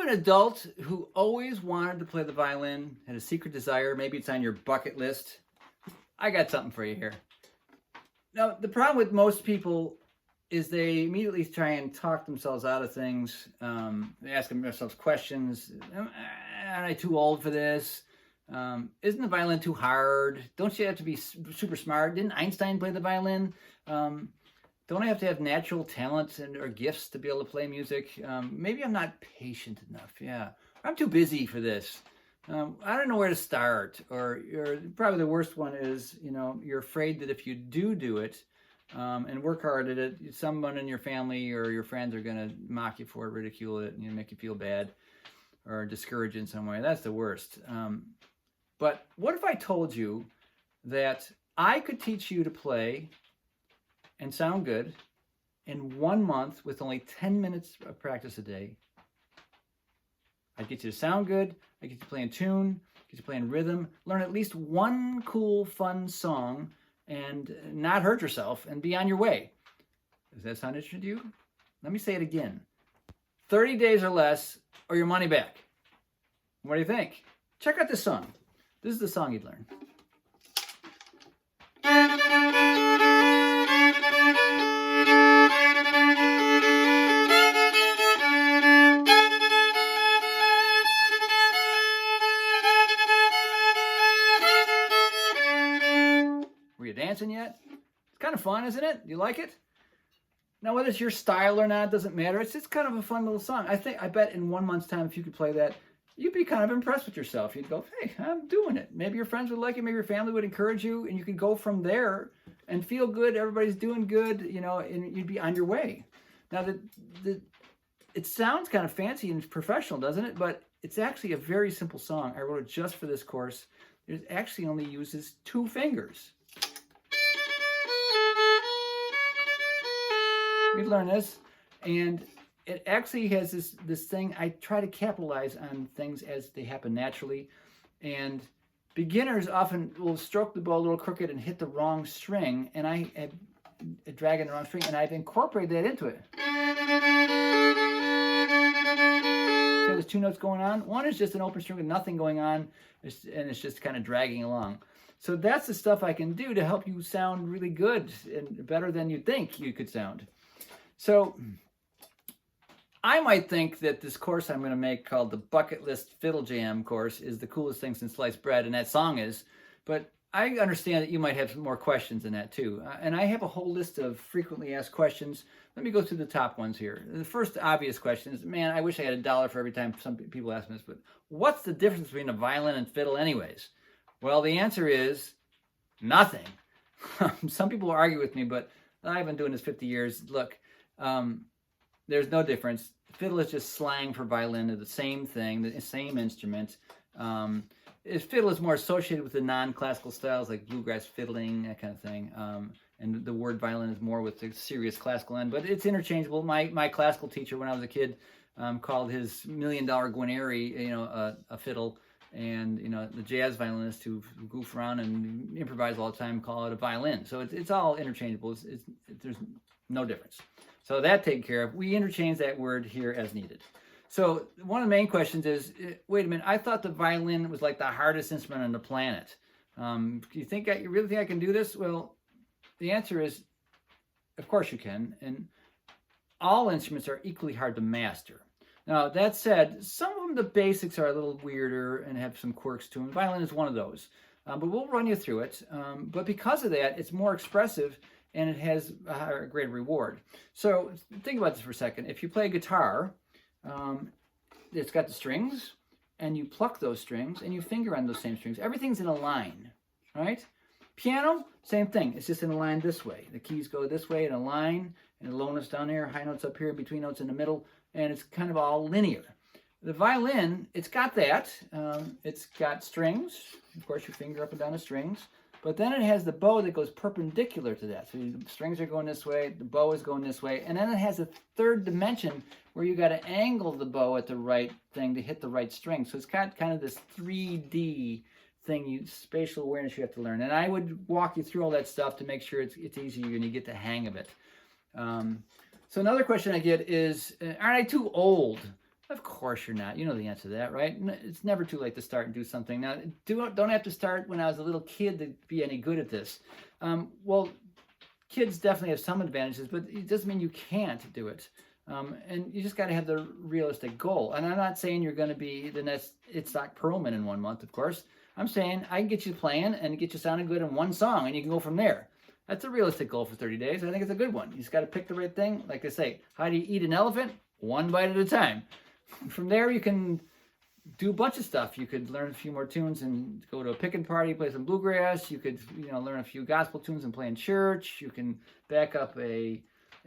an adult who always wanted to play the violin, had a secret desire. Maybe it's on your bucket list. I got something for you here. Now, the problem with most people is they immediately try and talk themselves out of things. They ask themselves questions. Am I too old for this? Isn't the violin too hard? Don't you have to be super smart? Didn't Einstein play the violin? Don't I have to have natural talents or gifts to be able to play music? Maybe I'm not patient enough. Yeah, I'm too busy for this. I don't know where to start. Or probably the worst one is, you're afraid that if you do it and work hard at it, someone in your family or your friends are going to mock you for it, ridicule it, and make you feel bad or discourage you in some way. That's the worst. But what if I told you that I could teach you to play and sound good in 1 month with only 10 minutes of practice a day? I'd get you to sound good, I'd get you to play in tune, get you to play in rhythm, learn at least one cool, fun song, and not hurt yourself, and be on your way. Does that sound interesting to you? Let me say it again. 30 days or less, or your money back. What do you think? Check out this song. This is the song you'd learn. Were you dancing yet? It's kind of fun, isn't it? You like it? Now, whether it's your style or not doesn't matter. It's just kind of a fun little song. I bet in 1 month's time, if you could play that, you'd be kind of impressed with yourself. You'd go, hey, I'm doing it. Maybe your friends would like it. Maybe your family would encourage you, and you could go from there and feel good. Everybody's doing good, and you'd be on your way. Now, it sounds kind of fancy and professional, doesn't it? But it's actually a very simple song. I wrote it just for this course. It actually only uses 2 fingers. We learn this, and it actually has this thing. I try to capitalize on things as they happen naturally, and beginners often will stroke the bow a little crooked and hit the wrong string, and I am dragging the wrong string, and I've incorporated that into it. So there's 2 notes going on. One is just an open string with nothing going on, and it's just kind of dragging along. So that's the stuff I can do to help you sound really good and better than you think you could sound. So I might think that this course I'm going to make called the Bucket List Fiddle Jam course is the coolest thing since sliced bread, and that song is. But I understand that you might have some more questions than that too. And I have a whole list of frequently asked questions. Let me go through the top ones here. The first obvious question is, man, I wish I had $1 for every time some people ask me this, but what's the difference between a violin and fiddle anyways? Well, the answer is nothing. Some people argue with me, but I've been doing this 50 years. Look, there's no difference. Fiddle is just slang for violin. They're the same thing, the same instrument. Fiddle is more associated with the non-classical styles like bluegrass fiddling, that kind of thing. And the word violin is more with the serious classical end, but it's interchangeable. My classical teacher when I was a kid called his $1 million Guarneri, a fiddle. And the jazz violinists who goof around and improvise all the time call it a violin. So it's all interchangeable. There's no difference. So that taken care of. We interchange that word here as needed. So one of the main questions is, wait a minute, I thought the violin was like the hardest instrument on the planet. Do you really think I can do this? Well, the answer is, of course you can. And all instruments are equally hard to master. Now, that said, some of them, the basics are a little weirder and have some quirks to them. Violin is one of those. But we'll run you through it. But because of that, it's more expressive and it has a greater reward. So think about this for a second. If you play a guitar, it's got the strings, and you pluck those strings, and you finger on those same strings. Everything's in a line, right? Piano, same thing. It's just in a line this way. The keys go this way in a line, and the low notes down here, high notes up here, between notes in the middle, and it's kind of all linear. The violin, it's got that. It's got strings. Of course, you finger up and down the strings. But then it has the bow that goes perpendicular to that. So the strings are going this way, the bow is going this way, and then it has a third dimension where you got to angle the bow at the right thing to hit the right string. So it's got kind of this 3D thing, spatial awareness you have to learn. And I would walk you through all that stuff to make sure it's easy and you get the hang of it. So another question I get is, aren't I too old Of course you're not. You know the answer to that, right? It's never too late to start and do something. Now, don't have to start when I was a little kid to be any good at this. Well, kids definitely have some advantages, but it doesn't mean you can't do it. And you just got to have the realistic goal. And I'm not saying you're going to be the next Itzhak Perlman in 1 month, of course. I'm saying I can get you playing and get you sounding good in one song, and you can go from there. That's a realistic goal for 30 days. I think it's a good one. You just got to pick the right thing. Like I say, how do you eat an elephant? One bite at a time. From there, you can do a bunch of stuff. You could learn a few more tunes and go to a picking party, play some bluegrass. You could, learn a few gospel tunes and play in church. You can back up a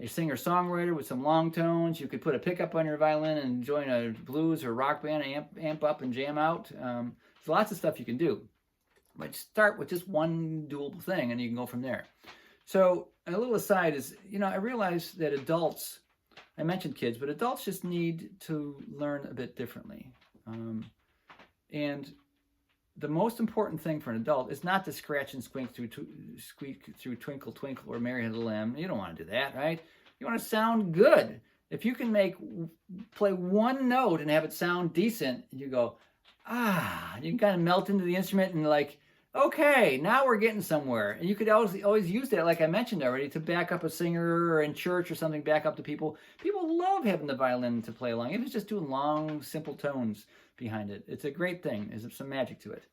singer-songwriter with some long tones. You could put a pickup on your violin and join a blues or rock band, amp up and jam out. There's lots of stuff you can do. But start with just one doable thing, and you can go from there. So a little aside is, I realize that adults, I mentioned kids, but adults just need to learn a bit differently. And the most important thing for an adult is not to scratch and squeak through Twinkle Twinkle or Mary Had a Little Lamb. You don't want to do that, right? You want to sound good. If you can play one note and have it sound decent, you go, you can kind of melt into the instrument and okay, now we're getting somewhere. And you could always use that, like I mentioned already, to back up a singer or in church or something, back up the people. People love having the violin to play along. If it's just doing long, simple tones behind it, it's a great thing. There's some magic to it.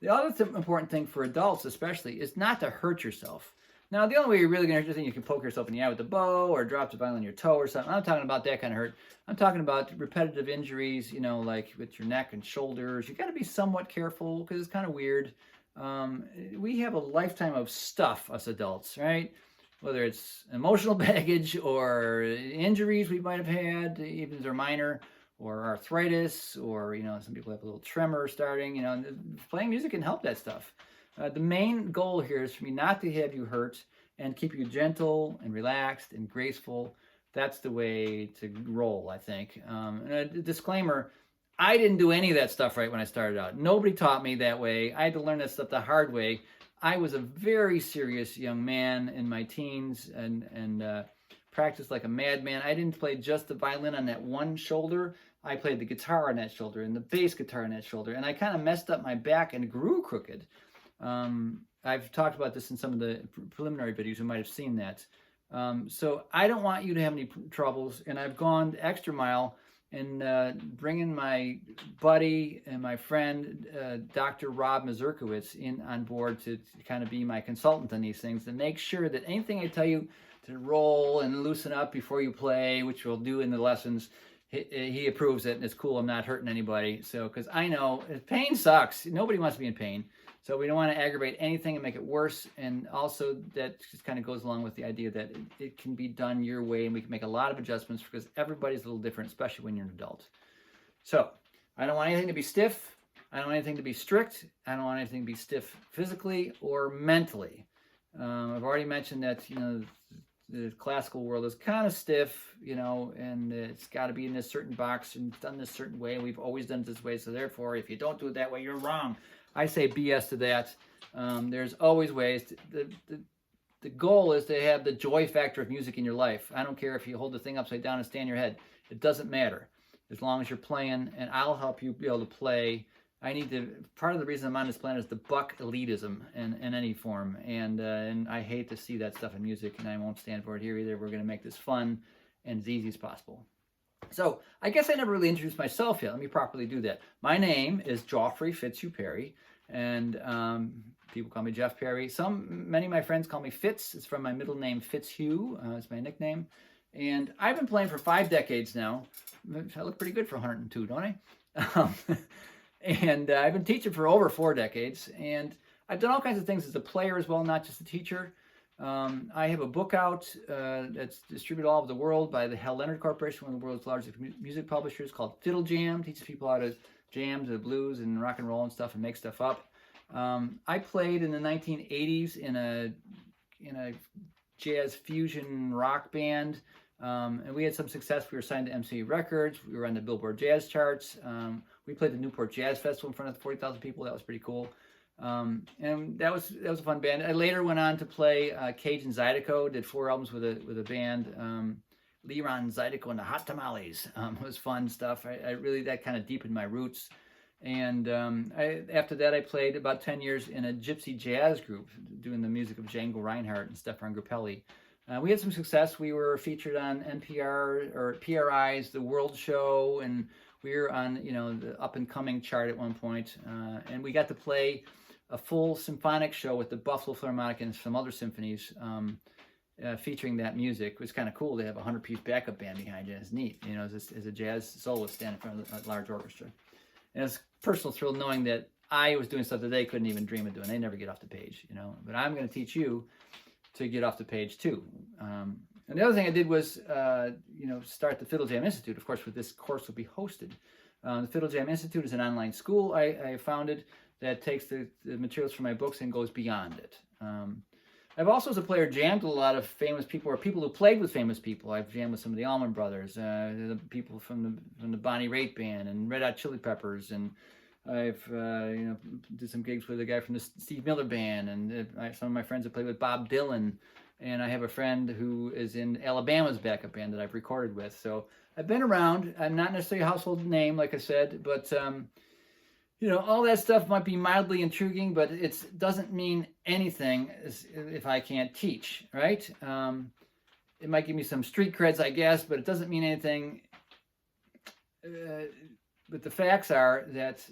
The other important thing for adults especially is not to hurt yourself. Now, the only way you're really going to hurt yourself, you can poke yourself in the eye with a bow or drop the violin on your toe or something. I'm not talking about that kind of hurt. I'm talking about repetitive injuries, like with your neck and shoulders. You got to be somewhat careful because it's kind of weird. We have a lifetime of stuff, us adults, right? Whether it's emotional baggage or injuries we might have had, even if they're minor, or arthritis, or, some people have a little tremor starting, playing music can help that stuff. The main goal here is for me not to have you hurt and keep you gentle and relaxed and graceful. That's the way to roll, I think. And a disclaimer, I didn't do any of that stuff right when I started out. Nobody taught me that way. I had to learn that stuff the hard way. I was a very serious young man in my teens and practiced like a madman. I didn't play just the violin on that one shoulder. I played the guitar on that shoulder and the bass guitar on that shoulder. And I kind of messed up my back and grew crooked. I've talked about this in some of the preliminary videos. You might have seen that. So I don't want you to have any troubles. And I've gone the extra mile and bringing my buddy and my friend, Dr. Rob Mazurkowitz, on board to kind of be my consultant on these things, to make sure that anything I tell you to roll and loosen up before you play, which we'll do in the lessons, he approves it, and it's cool. I'm not hurting anybody. So, because I know pain sucks. Nobody wants to be in pain. So we don't want to aggravate anything and make it worse. And also that just kind of goes along with the idea that it can be done your way, and we can make a lot of adjustments because everybody's a little different, especially when you're an adult. So I don't want anything to be stiff. I don't want anything to be strict. I don't want anything to be stiff physically or mentally. I've already mentioned that, the classical world is kind of stiff, and it's got to be in this certain box and done this certain way. We've always done it this way. So therefore, if you don't do it that way, you're wrong. I say BS to that. There's always ways. The goal is to have the joy factor of music in your life. I don't care if you hold the thing upside down and stand your head. It doesn't matter as long as you're playing, and I'll help you be able to play. Part of the reason I'm on this planet is to buck elitism in any form, and I hate to see that stuff in music, and I won't stand for it here either. We're going to make this fun and as easy as possible. So I guess I never really introduced myself yet. Let me properly do that. My name is Joffrey Fitzhugh Perry, and people call me Jeff Perry. Many of my friends call me Fitz. It's from my middle name, Fitzhugh. It's my nickname. And I've been playing for 5 decades now. I look pretty good for 102, don't I? And I've been teaching for over 4 decades. And I've done all kinds of things as a player as well, not just a teacher. I have a book out that's distributed all over the world by the Hal Leonard Corporation, one of the world's largest music publishers, called Fiddle Jam. Teaches people how to jam to the blues and rock and roll and stuff and make stuff up. I played in the 1980s in a jazz fusion rock band, and we had some success. We were signed to MCA Records. We were on the Billboard Jazz charts. We played the Newport Jazz Festival in front of 40,000 people. That was pretty cool. And that was a fun band. I later went on to play Cajun Zydeco. Did 4 albums with a band Leron Zydeco and the Hot Tamales. It was fun stuff. I really, that kind of deepened my roots. And after that, I played about 10 years in a gypsy jazz group, doing the music of Django Reinhardt and Stefan Grappelli. We had some success. We were featured on NPR or PRI's The World Show, and we were on, the up-and-coming chart at one point. And we got to play a full symphonic show with the Buffalo Philharmonic and some other symphonies featuring that music. It was kind of cool to have a 100-piece backup band behind you. It's neat, as a jazz soloist standing in front of a large orchestra. And it's a personal thrill knowing that I was doing stuff that they couldn't even dream of doing. They never get off the page, But I'm going to teach you to get off the page too. And the other thing I did was, start the Fiddle Jam Institute. Of course, where this course will be hosted. The Fiddle Jam Institute is an online school I founded that takes the materials from my books and goes beyond it. I've also, as a player, jammed with a lot of famous people, or people who played with famous people. I've jammed with some of the Allman Brothers, the people from the Bonnie Raitt Band and Red Hot Chili Peppers, and I've did some gigs with a guy from the Steve Miller Band, and some of my friends have played with Bob Dylan, and I have a friend who is in Alabama's backup band that I've recorded with. So I've been around. I'm not necessarily a household name, like I said, but all that stuff might be mildly intriguing, but it doesn't mean anything if I can't teach, right? It might give me some street creds, I guess, but it doesn't mean anything. But the facts are that,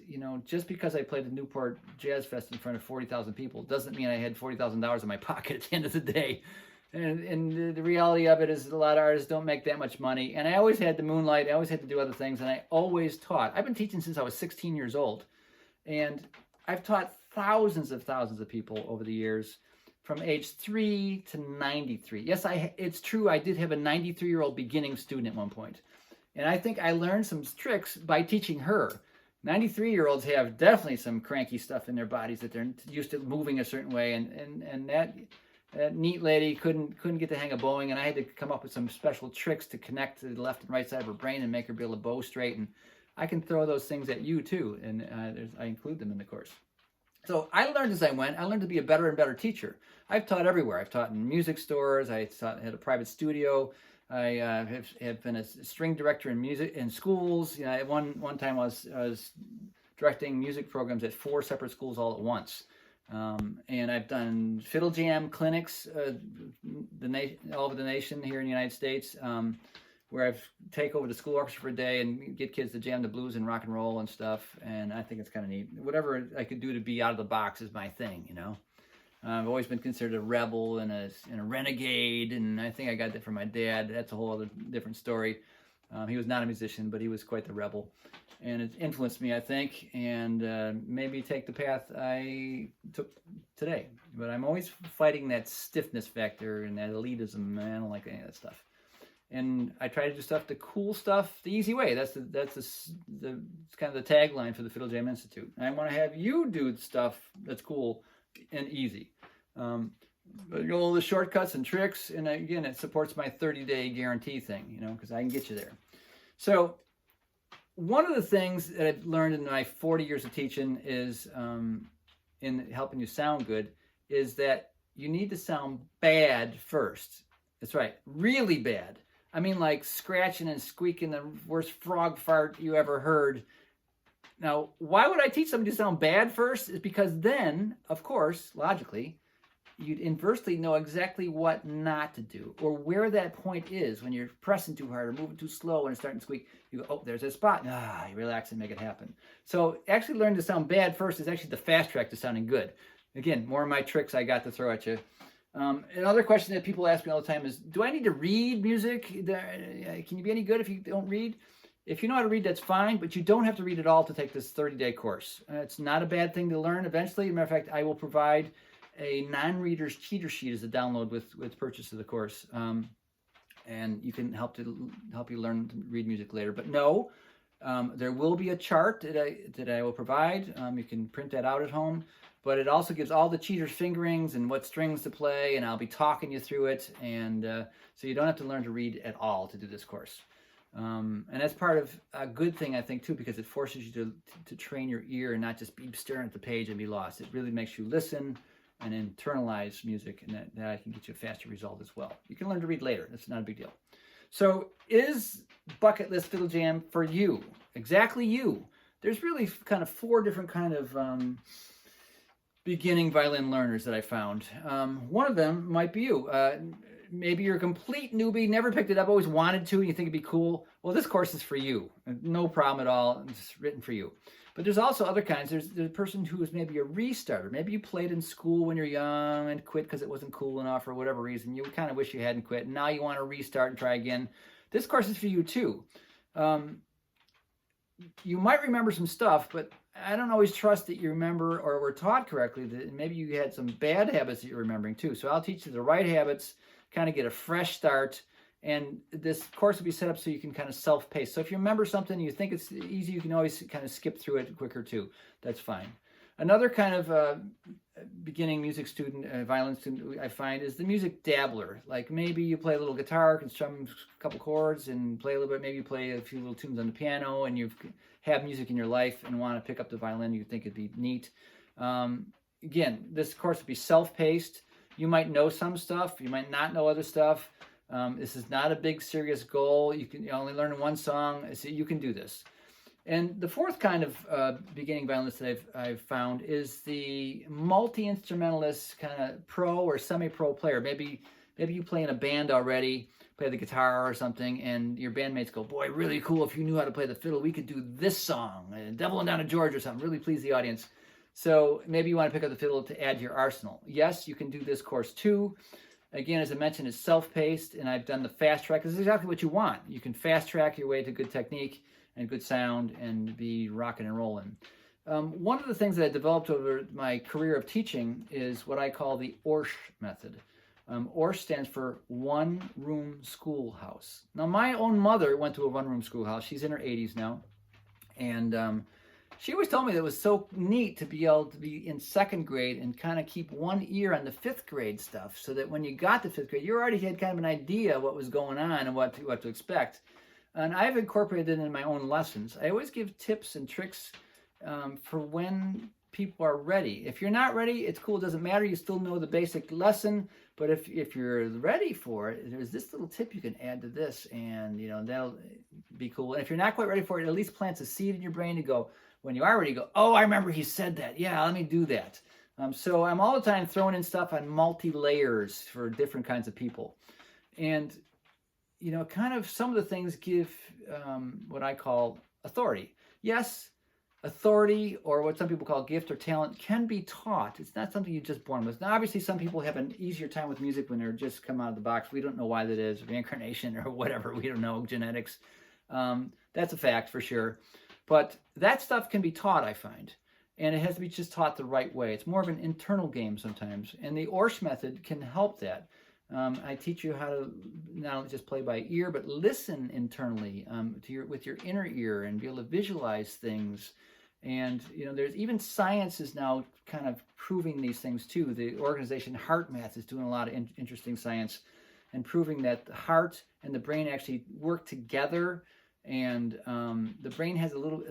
just because I played the Newport Jazz Fest in front of 40,000 people doesn't mean I had $40,000 in my pocket at the end of the day. And the reality of it is a lot of artists don't make that much money. And I always had to moonlight. I always had to do other things. And I always taught. I've been teaching since I was 16 years old. And I've taught thousands of people over the years from age 3 to 93. Yes, it's true. I did have a 93-year-old beginning student at one point. And I think I learned some tricks by teaching her. 93-year-olds have definitely some cranky stuff in their bodies that they're used to moving a certain way. And that neat lady couldn't get the hang of bowing, and I had to come up with some special tricks to connect to the left and right side of her brain and make her be able to bow straight. And I can throw those things at you too, and I include them in the course. So I learned as I went. I learned to be a better and better teacher. I've taught everywhere. I've taught in music stores. I had a private studio. I have been a string director in music in schools. At one time I was directing music programs at 4 separate schools all at once. And I've done Fiddle Jam clinics all over the nation here in the United States, where I've take over the school orchestra for a day and get kids to jam the blues and rock and roll and stuff. And I think it's kind of neat. Whatever I could do to be out of the box is my thing, I've always been considered a rebel and a renegade, and I think I got that from my dad. That's a whole other different story. He was not a musician, but he was quite the rebel. And it influenced me, I think, and made me take the path I took today. But I'm always fighting that stiffness factor and that elitism. I don't like any of that stuff. And I try to do stuff, the cool stuff, the easy way. That's the kind of the tagline for the Fiddle Jam Institute. And I want to have you do stuff that's cool and easy. But all the shortcuts and tricks, and again, it supports my 30-day guarantee thing, because I can get you there. So one of the things that I've learned in my 40 years of teaching is, in helping you sound good, is that you need to sound bad first. That's right, really bad. I mean, like scratching and squeaking, the worst frog fart you ever heard. Now, why would I teach somebody to sound bad first? Is because then, of course, logically, you'd inversely know exactly what not to do, or where that point is when you're pressing too hard or moving too slow and it's starting to squeak. You go, oh, there's that spot. You relax and make it happen. So actually learning to sound bad first is actually the fast track to sounding good. Again, more of my tricks I got to throw at you. Another question that people ask me all the time is, do I need to read music? Can you be any good if you don't read? If you know how to read, that's fine, but you don't have to read at all to take this 30-day course. It's not a bad thing to learn eventually. As a matter of fact, I will provide a non-reader's cheater sheet as a download with purchase of the course. And you can help you learn to read music later. But no, there will be a chart that I will provide. You can print that out at home. But it also gives all the cheater's fingerings and what strings to play, and I'll be talking you through it. And so you don't have to learn to read at all to do this course. And that's part of a good thing, I think, too, because it forces you to train your ear and not just be staring at the page and be lost. It really makes you listen and internalize music, and that can get you a faster result as well. You can learn to read later. That's not a big deal. So is Bucket List Fiddle Jam for you? Exactly you. There's really kind of 4 different kind of beginning violin learners that I found. One of them might be you. Maybe you're a complete newbie, never picked it up, always wanted to, and you think it'd be cool. Well, this course is for you. No problem at all. It's written for you. But there's also other kinds. There's a person who is maybe a restarter. Maybe you played in school when you're young and quit because it wasn't cool enough or whatever reason. You kind of wish you hadn't quit. And now you want to restart and try again. This course is for you too. You might remember some stuff, but I don't always trust that you remember or were taught correctly. That maybe you had some bad habits that you're remembering too. So I'll teach you the right habits, kind of get a fresh start. And this course will be set up so you can kind of self-pace. So if you remember something, you think it's easy, you can always kind of skip through it quicker too. That's fine. Another kind of beginning music student, violin student I find is the music dabbler. Like maybe you play a little guitar, can strum a couple chords and play a little bit. Maybe you play a few little tunes on the piano and you have music in your life and want to pick up the violin. You think it'd be neat. Again, this course will be self-paced. You might know some stuff. You might not know other stuff. This is not a big serious goal. You can only learn one song, so you can do this. And the 4th kind of beginning violinist that I've found is the multi-instrumentalist kind of pro or semi-pro player. Maybe you play in a band already, play the guitar or something, and your bandmates go, boy, really cool. If you knew how to play the fiddle, we could do this song, Devil and Down to George or something, really please the audience. So maybe you want to pick up the fiddle to add to your arsenal. Yes, you can do this course too. Again, as I mentioned, it's self-paced, and I've done the fast track. This is exactly what you want. You can fast track your way to good technique and good sound and be rocking and rolling. One of the things that I developed over my career of teaching is what I call the Orsh method. Orsh stands for one-room schoolhouse. Now, my own mother went to a one-room schoolhouse. She's in her 80s now, and she always told me that it was so neat to be able to be in 2nd grade and kind of keep one ear on the 5th grade stuff so that when you got to 5th grade, you already had kind of an idea what was going on and what to expect. And I've incorporated it in my own lessons. I always give tips and tricks for when people are ready. If you're not ready, it's cool. It doesn't matter. You still know the basic lesson. But if you're ready for it, there's this little tip you can add to this, and that'll be cool. And if you're not quite ready for it, it at least plants a seed in your brain to go, when you are ready, go, oh, I remember he said that. Yeah, let me do that. So I'm all the time throwing in stuff on multi-layers for different kinds of people. And, kind of some of the things give what I call authority. Yes, authority, or what some people call gift or talent, can be taught. It's not something you're just born with. Now, obviously, some people have an easier time with music when they're just come out of the box. We don't know why that is, reincarnation or whatever. We don't know, genetics. That's a fact for sure. But that stuff can be taught, I find. And it has to be just taught the right way. It's more of an internal game sometimes. And the Orsh method can help that. I teach you how to not only just play by ear, but listen internally with your inner ear and be able to visualize things. And, there's even science is now kind of proving these things too. The organization HeartMath is doing a lot of interesting science and proving that the heart and the brain actually work together. And the brain has a little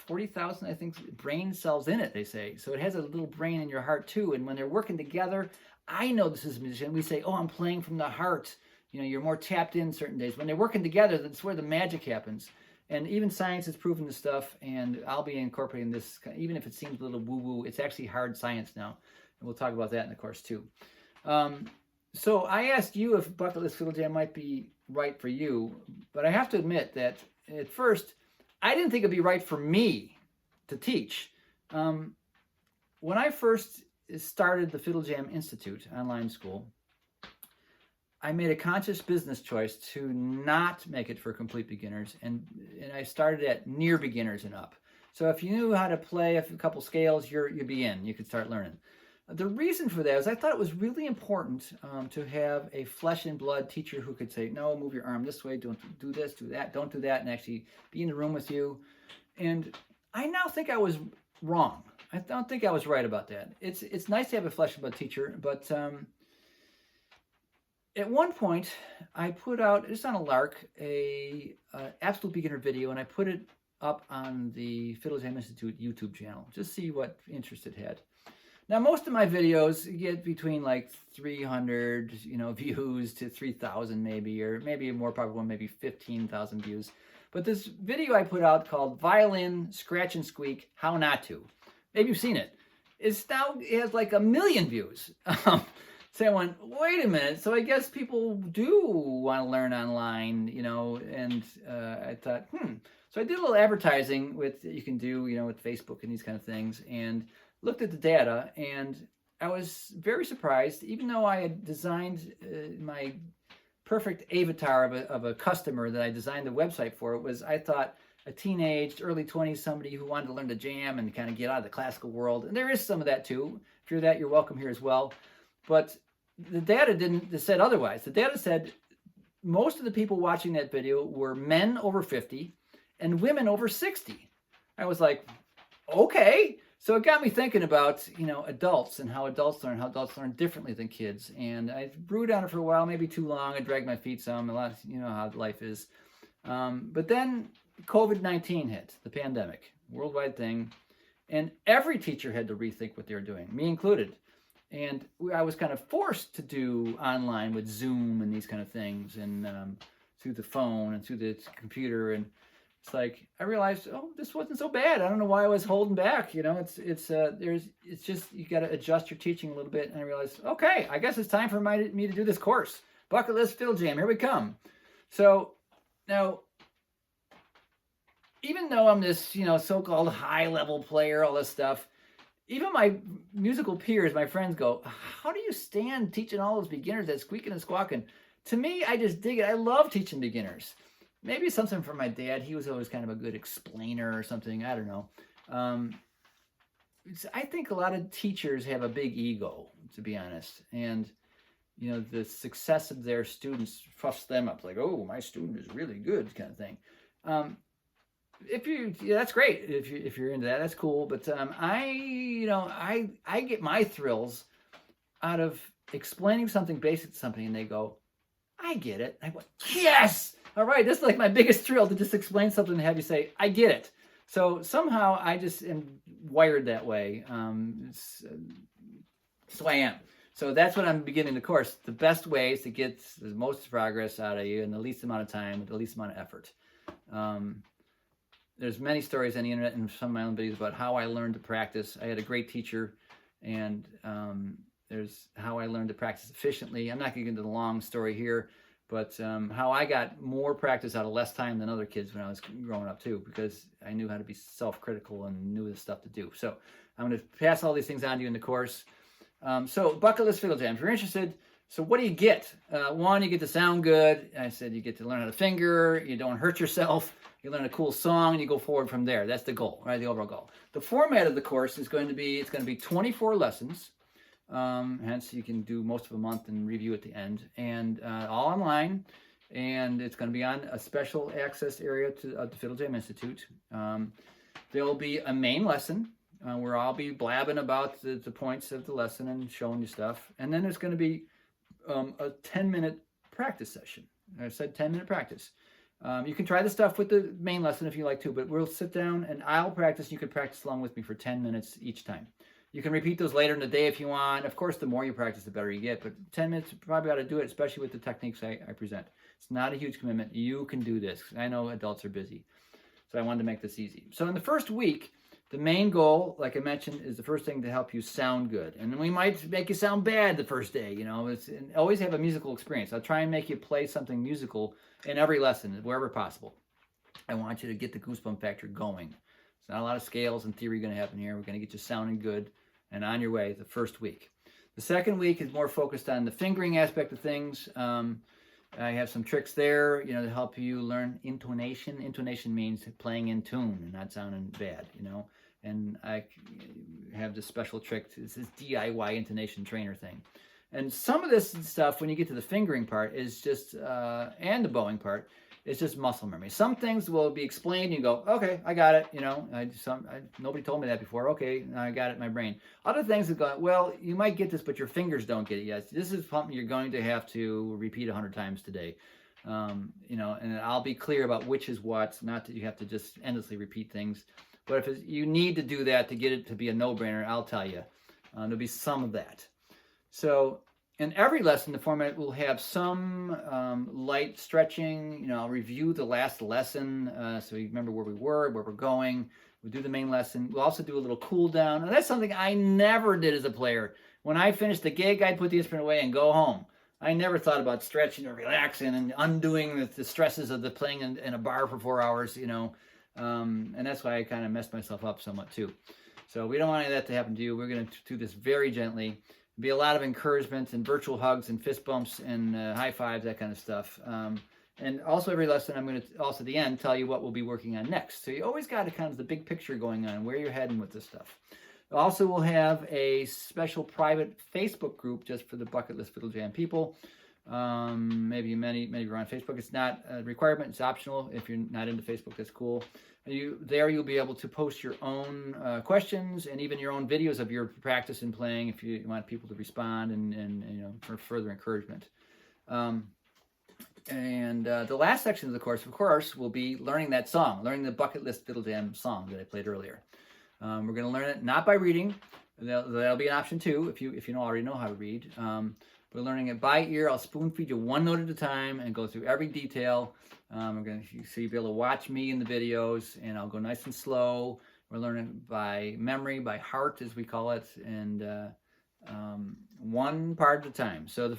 40,000, I think, brain cells in it, they say. So it has a little brain in your heart too. And when they're working together, I know this as a musician, we say, oh, I'm playing from the heart. You're more tapped in certain days. When they're working together, that's where the magic happens. And even science has proven this stuff, and I'll be incorporating this, even if it seems a little woo-woo. It's actually hard science now, and we'll talk about that in the course too. So I asked you if Bucket List Fiddle Jam might be right for you, but I have to admit that at first, I didn't think it'd be right for me to teach. When I first started the Fiddle Jam Institute online school, I made a conscious business choice to not make it for complete beginners, and I started at near beginners and up. So if you knew how to play a couple scales, you'd be in. You could start learning. The reason for that is I thought it was really important to have a flesh and blood teacher who could say, no, move your arm this way, don't do this, do that, don't do that, and actually be in the room with you. And I now think I was wrong. I don't think I was right about that. It's nice to have a flesh and blood teacher, but at one point, I put out, just on a lark, a absolute beginner video, and I put it up on the Fiddle Jam Institute YouTube channel, just see what interest it had. Now, most of my videos get between like 300, views to 3,000 maybe, or maybe a more popular one, maybe 15,000 views. But this video I put out called Violin, Scratch and Squeak, How Not To. Maybe you've seen it. It has like 1 million views. So I went, wait a minute. So I guess people do want to learn online, and I thought, So I did a little advertising you can do, with Facebook and these kind of things, and looked at the data, and I was very surprised. Even though I had designed my perfect avatar of a customer that I designed the website for, I thought, a teenage, early 20s, somebody who wanted to learn to jam and kind of get out of the classical world. And there is some of that too. If you're that, you're welcome here as well. But the data said otherwise. The data said most of the people watching that video were men over 50 and women over 60. I was like, okay. So it got me thinking about, adults and how adults learn differently than kids. And I brewed on it for a while, maybe too long. I dragged my feet some, a lot, how life is. But then COVID-19 hit, the pandemic, worldwide thing. And every teacher had to rethink what they were doing, me included. And I was kind of forced to do online with Zoom and these kind of things, and through the phone and through the computer. And it's like I realized, this wasn't so bad. I don't know why I was holding back. It's just you got to adjust your teaching a little bit. And I realized, okay, I guess it's time for me to do this course. Bucket list fiddle jam. Here we come. So now, even though I'm this so-called high-level player, all this stuff, even my musical peers, my friends go, how do you stand teaching all those beginners that squeaking and squawking? To me, I just dig it. I love teaching beginners. Maybe it's something from my dad. He was always kind of a good explainer or something. I don't know. I think a lot of teachers have a big ego, to be honest. And, the success of their students puffs them up. Like, oh, my student is really good, kind of thing. That's great. If you're into that, that's cool. But I get my thrills out of explaining something basic to somebody, and they go, I get it. I went, yes. All right. This is like my biggest thrill, to just explain something and have you say, I get it. So somehow I just am wired that way. So I am. So that's what I'm beginning the course. The best way is to get the most progress out of you in the least amount of time with the least amount of effort. There's many stories on the internet and some of my own videos about how I learned to practice. I had a great teacher, and there's how I learned to practice efficiently. I'm not going to get into the long story here, but how I got more practice out of less time than other kids when I was growing up too, because I knew how to be self-critical and knew the stuff to do. So I'm going to pass all these things on to you in the course. So bucket list fiddle jam, if you're interested. So what do you get? One, you get to sound good. I said you get to learn how to finger. You don't hurt yourself. You learn a cool song, and you go forward from there. That's the goal, right? The overall goal. The format of the course is going to be 24 lessons. Hence, you can do most of a month and review at the end, and all online. And it's going to be on a special access area to the Fiddle Jam Institute. There will be a main lesson where I'll be blabbing about the points of the lesson and showing you stuff. And then there's going to be a 10-minute practice session. I said 10-minute practice. You can try the stuff with the main lesson if you like to, but we'll sit down and I'll practice. You can practice along with me for 10 minutes each time. You can repeat those later in the day if you want. Of course, the more you practice, the better you get, but 10 minutes, you probably ought to do it, especially with the techniques I present. It's not a huge commitment. You can do this. I know adults are busy, so I wanted to make this easy. So in the first week, the main goal, like I mentioned, is the first thing to help you sound good. And we might make you sound bad the first day, always have a musical experience. I'll try and make you play something musical in every lesson, wherever possible. I want you to get the goosebump factor going. It's not a lot of scales and theory going to happen here. We're going to get you sounding good and on your way the first week. The second week is more focused on the fingering aspect of things. I have some tricks there, to help you learn intonation. Intonation means playing in tune and not sounding bad, And I have this special trick. This is DIY intonation trainer thing. And some of this stuff, when you get to the fingering part, is just, and the bowing part, it's just muscle memory. Some things will be explained, and you go, okay, I got it. Nobody told me that before. Okay, I got it in my brain. Other things that go, well, you might get this, but your fingers don't get it yet. This is something you're going to have to repeat 100 times today. And I'll be clear about which is what, not that you have to just endlessly repeat things. But if you need to do that to get it to be a no-brainer, I'll tell you. There'll be some of that. So in every lesson, the format will have some light stretching. You know, I'll review the last lesson so you remember where we were, where we're going. We'll do the main lesson. We'll also do a little cool down. And that's something I never did as a player. When I finished the gig, I'd put the instrument away and go home. I never thought about stretching or relaxing and undoing the stresses of the playing in a bar for 4 hours, you know. And that's why I kind of messed myself up somewhat too. So we don't want any of that to happen to you. We're going to do this very gently. Be a lot of encouragement and virtual hugs and fist bumps and high fives, that kind of stuff. And also every lesson, I'm going to also at the end tell you what we'll be working on next. So you always got to kind of the big picture going on, where you're heading with this stuff. Also, we'll have a special private Facebook group just for the Bucket List Fiddle Jam people. Maybe many of you are on Facebook. It's not a requirement. It's optional. If you're not into Facebook, that's cool. You'll be able to post your own questions and even your own videos of your practice and playing if you want people to respond and you know, for further encouragement. The last section of the course, of course, will be learning that song, learning the Bucket List Fiddle Jam song that I played earlier. We're going to learn it not by reading. That'll be an option too if you already know how to read. We're learning it by ear. I'll spoon feed you one note at a time and go through every detail. So you'll be able to watch me in the videos, and I'll go nice and slow. We're learning by memory, by heart, as we call it, and one part at a time. So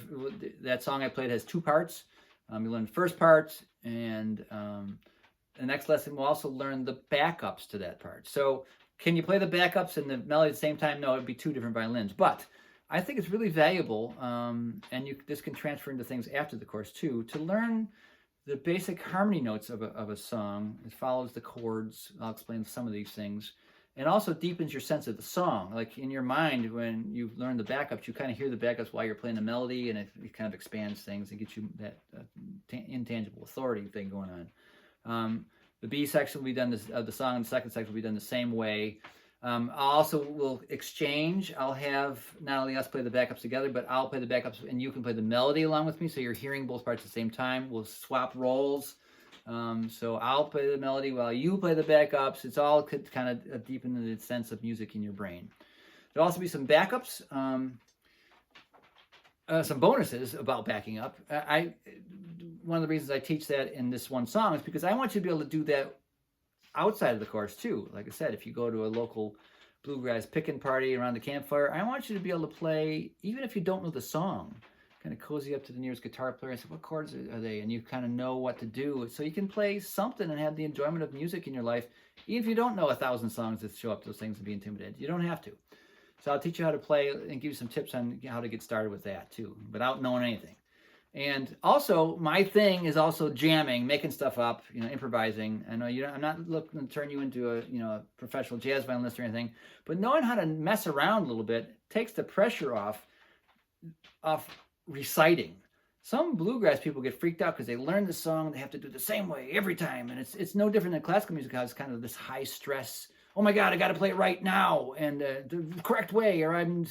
that song I played has 2 parts. You learn the first part, and the next lesson we'll also learn the backups to that part. So can you play the backups and the melody at the same time? No, it'd be 2 different violins. But I think it's really valuable, and this can transfer into things after the course too, to learn the basic harmony notes of a song. It follows the chords. I'll explain some of these things. And also deepens your sense of the song. Like in your mind, when you learn the backups, you kind of hear the backups while you're playing the melody, and it kind of expands things and gets you that intangible authority thing going on. The B section will be done of the song, and the second section will be done the same way. I also will exchange. I'll have not only us play the backups together, but I'll play the backups and you can play the melody along with me, so you're hearing both parts at the same time. We'll swap roles. So I'll play the melody while you play the backups. It's all kind of deepen the sense of music in your brain. There'll also be some backups, some bonuses about backing up. One of the reasons I teach that in this one song is because I want you to be able to do that outside of the course too. Like I said, if you go to a local bluegrass pickin' party around the campfire, I want you to be able to play, even if you don't know the song, kind of cozy up to the nearest guitar player and say, what chords are they? And you kind of know what to do. So you can play something and have the enjoyment of music in your life, even if you don't know 1,000 songs that show up to those things and be intimidated. You don't have to. So I'll teach you how to play and give you some tips on how to get started with that too, without knowing anything. And also, my thing is also jamming, making stuff up, improvising. I know I'm not looking to turn you into a professional jazz violinist or anything, but knowing how to mess around a little bit takes the pressure off reciting. Some bluegrass people get freaked out because they learn the song, they have to do it the same way every time, and it's no different than classical music. How it's kind of this high stress. Oh my God, I got to play it right now and the correct way, or I'm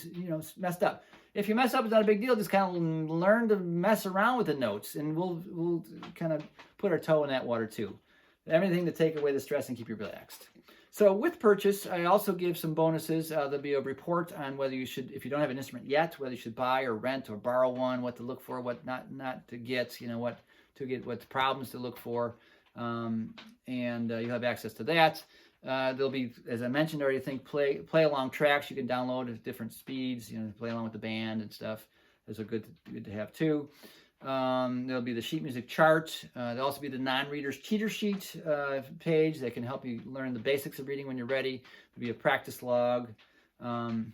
messed up. If you mess up, it's not a big deal. Just kind of learn to mess around with the notes, and we'll kind of put our toe in that water too. Everything to take away the stress and keep you relaxed. So with purchase, I also give some bonuses. There'll be a report on whether you should, if you don't have an instrument yet, whether you should buy or rent or borrow one, what to look for, what not to get, what the problems to look for, and you'll have access to that. There'll be, as I mentioned already, play along tracks you can download at different speeds, play along with the band and stuff. Those are good to have too. There'll be the sheet music chart. There'll also be the non-readers cheater sheet page that can help you learn the basics of reading when you're ready. There'll be a practice log. And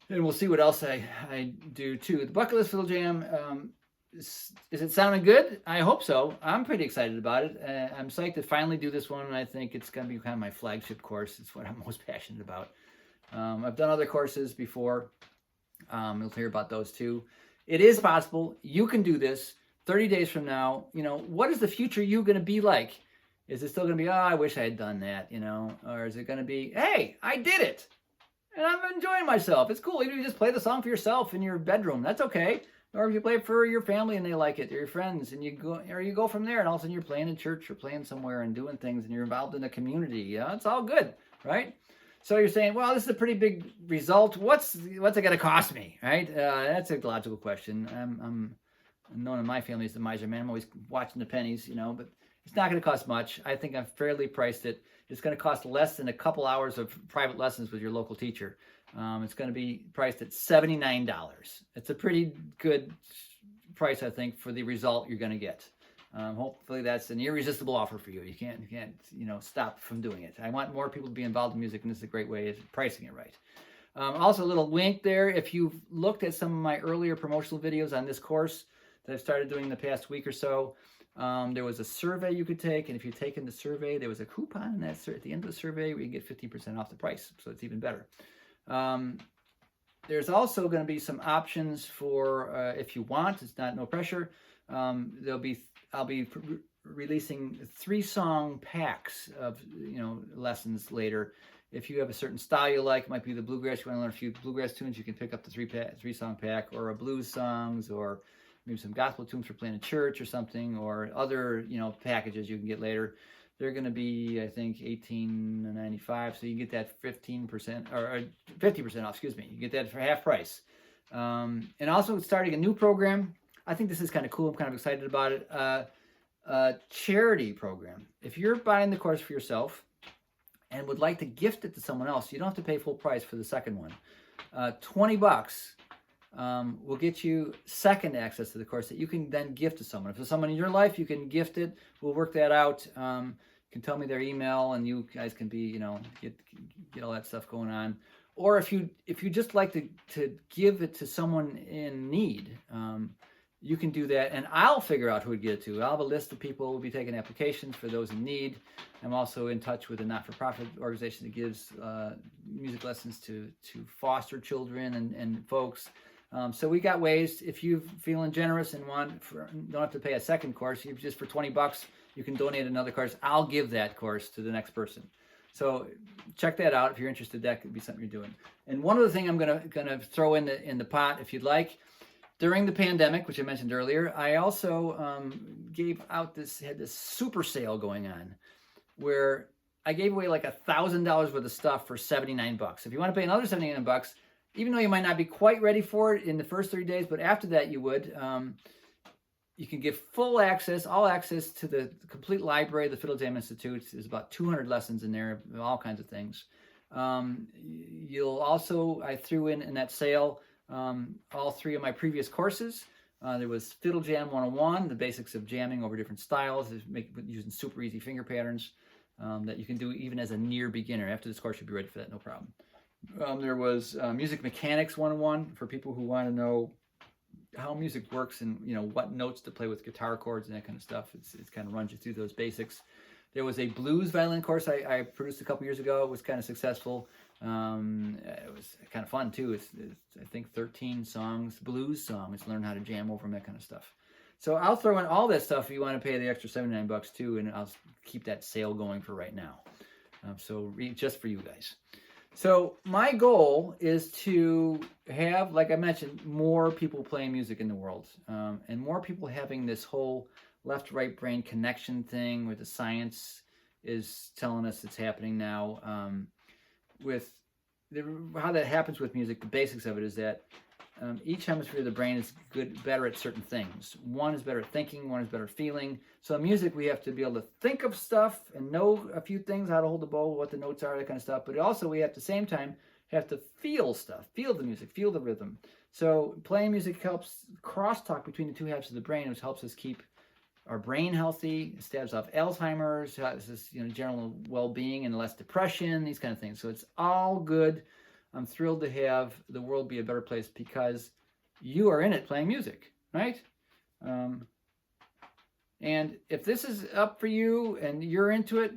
we'll see what else I do too. The Bucket List Fiddle Jam, is it sounding good? I hope so. I'm pretty excited about it. I'm psyched to finally do this one, and I think it's going to be kind of my flagship course. It's what I'm most passionate about. I've done other courses before. You'll hear about those too. It is possible. You can do this 30 days from now. What is the future you going to be like? Is it still going to be, oh, I wish I had done that, Or is it going to be, hey, I did it, and I'm enjoying myself. It's cool. Even if you just play the song for yourself in your bedroom, that's okay. Or if you play it for your family and they like it, or your friends, and you go from there, and all of a sudden you're playing in church or playing somewhere and doing things, and you're involved in a community. It's all good, right? So you're saying, well, this is a pretty big result. What's it going to cost me, right? That's a logical question. I'm known in my family as the miser man. I'm always watching the pennies, but it's not going to cost much. I think I've fairly priced it. It's going to cost less than a couple hours of private lessons with your local teacher. It's going to be priced at $79. It's a pretty good price, I think, for the result you're going to get. Hopefully that's an irresistible offer for you. You can't stop from doing it. I want more people to be involved in music, and this is a great way of pricing it right. Also, a little wink there. If you've looked at some of my earlier promotional videos on this course that I've started doing the past week or so, there was a survey you could take, and if you've taken the survey, there was a coupon in that at the end of the survey where you can get 15% off the price, so it's even better. There's also going to be some options for if you want. It's no pressure. I'll be releasing 3-song packs of lessons later. If you have a certain style you like, it might be the bluegrass. You want to learn a few bluegrass tunes, you can pick up the 3-song pack, or a blues songs, or maybe some gospel tunes for playing in church or something, or other packages you can get later. They're going to be, I think, $18.95, so you get that 15% or 50% off. Excuse me, you get that for half price. And also starting a new program. I think this is kind of cool. I'm kind of excited about it. A charity program. If you're buying the course for yourself and would like to gift it to someone else, you don't have to pay full price for the second one. $20 will get you second access to the course that you can then gift to someone. If there's someone in your life, you can gift it. We'll work that out. You can tell me their email, and you guys can be, get all that stuff going on. Or if you just like to give it to someone in need, you can do that, and I'll figure out who to get it to. I'll have a list of people who will be taking applications for those in need. I'm also in touch with a not-for-profit organization that gives music lessons to foster children and folks. So we got ways. If you're feeling generous and don't have to pay a second course, just for $20, you can donate another course. I'll give that course to the next person. So check that out if you're interested. That could be something you're doing. And one other thing I'm gonna throw in the pot, if you'd like. During the pandemic, which I mentioned earlier, I also had this super sale going on where I gave away like $1,000 worth of stuff for $79. If you want to pay another $79, even though you might not be quite ready for it in the first 30 days, but after that you would, you can get full access, all access to the complete library of the Fiddle Jam Institute. There's about 200 lessons in there, all kinds of things. You'll also, I threw in that sale, all 3 of my previous courses. There was Fiddle Jam 101, the basics of jamming over different styles, using super easy finger patterns that you can do even as a near beginner. After this course, you'll be ready for that, no problem. There was Music Mechanics 101 for people who want to know how music works and what notes to play with guitar chords and that kind of stuff. It kind of runs you through those basics. There was a blues violin course I produced a couple years ago. It was kind of successful. It was kind of fun too. It's I think 13 songs, blues songs, learn how to jam over them, that kind of stuff. So I'll throw in all that stuff if you want to pay the extra $79 too, and I'll keep that sale going for right now. Just for you guys. So my goal is to have, like I mentioned, more people playing music in the world, and more people having this whole left-right brain connection thing where the science is telling us it's happening now. How that happens with music, the basics of it is that each hemisphere of the brain is better at certain things. One is better at thinking, one is better at feeling. So in music, we have to be able to think of stuff and know a few things, how to hold the bow, what the notes are, that kind of stuff. But also we at the same time have to feel stuff, feel the music, feel the rhythm. So playing music helps crosstalk between the two halves of the brain, which helps us keep our brain healthy, stabs off Alzheimer's, general well-being and less depression, these kind of things. So it's all good. I'm thrilled to have the world be a better place because you are in it playing music, right? And if this is up for you and you're into it,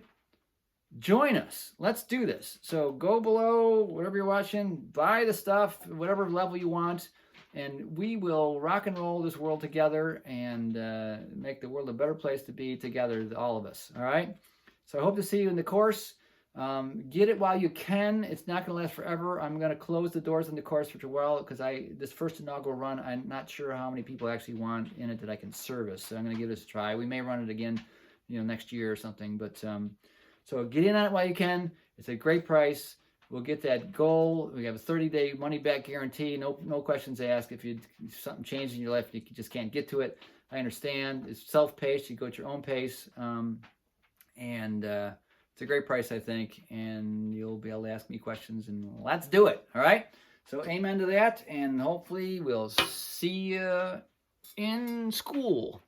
join us. Let's do this. So go below, whatever you're watching, buy the stuff, whatever level you want, and we will rock and roll this world together and make the world a better place to be together, all of us, all right? So I hope to see you in the course. Get it while you can. It's not going to last forever. I'm going to close the doors on the course for a while because this first inaugural run, I'm not sure how many people actually want in it that I can service. So I'm going to give this a try. We may run it again, next year or something. But so get in on it while you can. It's a great price. We'll get that goal. We have a 30-day money-back guarantee. No questions asked. If something changed in your life, you just can't get to it, I understand. It's self-paced. You go at your own pace. It's a great price, I think. And you'll be able to ask me questions. And let's do it. All right? So amen to that. And hopefully we'll see you in school.